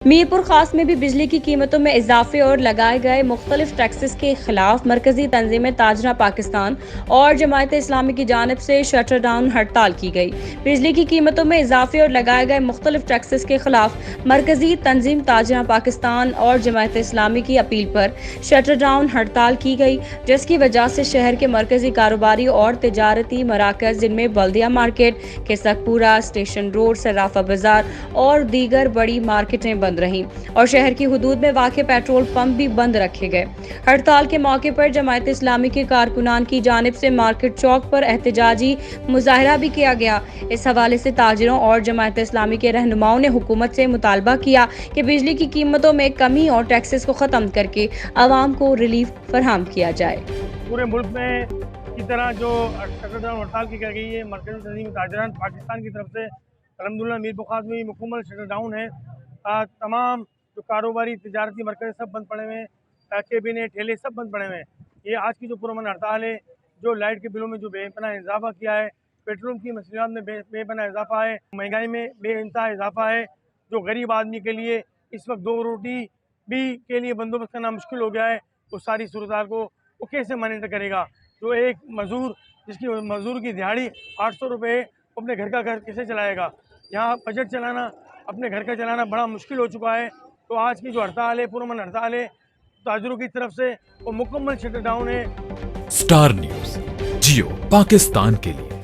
मीरपुर खास में भी बिजली की कीमतों में इजाफे और लगाए गए मुख्तलिफ टैक्सेस के खिलाफ मरकजी तंजीम ताजना पाकिस्तान और जमायत इस्लामी की जानिब से शटर डाउन हड़ताल की गई। बिजली की कीमतों में इजाफे और लगाए गए मुख्तलिफ टैक्सेस के खिलाफ मरकजी तंजीम ताजना पाकिस्तान और जमायत इस्लामी की अपील पर शटर डाउन हड़ताल की गई, जिसकी वजह से शहर के मरकजी कारोबारी और तजारती मराकज जिनमें बल्दिया मार्केट, किसकपुरा, स्टेशन रोड, सराफा बाजार और दीगर बड़ी मार्केटें बंद रहीं और शहर की हुदूद में वाक़े पेट्रोल पंप भी बंद रखे गए। हड़ताल के मौके पर जमायत इस्लामी के कारकुनान की जानिब से मार्केट चौक पर एहतजाजी मुजाहरा भी किया गया। इस हवाले से ताजिरों और जमायत इस्लामी के रहनुमाओं ने हुकूमत से मुतालबा किया कि बिजली की कीमतों में कमी और टैक्सेस को ख़त्म करके आवाम को रिलीफ फराहम किया जाए। पूरे मुल्क में की तरह जो शटर डाउन हड़ताल की गई है मरकज़ी तंजीम ताजरान पाकिस्तान की तरफ से अल्हम्दुलिल्लाह मीरपुर खास में मुकम्मल शटर डाउन है। तमाम जो कारोबारी तजारती मरकज़ सब बंद पड़े हुए हैं, केबिने ठेले सब बंद पड़े हुए हैं। ये आज की जो पुरअमन हड़ताल है, जो लाइट के बिलों में जो बेपनाह इजाफा किया है, पेट्रोल की मसलियात में बेपनाह इजाफा है, महंगाई में बेइंतहा इजाफा है, जो गरीब आदमी के लिए इस वक्त दो रोटी भी के लिए बंदोबस्त करना मुश्किल हो गया है, उस सारी सूरत को वो कैसे मॉनिटर करेगा। जो एक मजदूर जिसकी मजदूर की दिहाड़ी 800 रुपये, अपने घर का घर कैसे चलाएगा। यहाँ बजट चलाना, अपने घर का चलाना बड़ा मुश्किल हो चुका है। तो आज की जो हड़ताल है, पुरअमन हड़ताल है, ताजरों की तरफ से वो मुकम्मल शटर डाउन है। स्टार न्यूज़, जियो पाकिस्तान के लिए।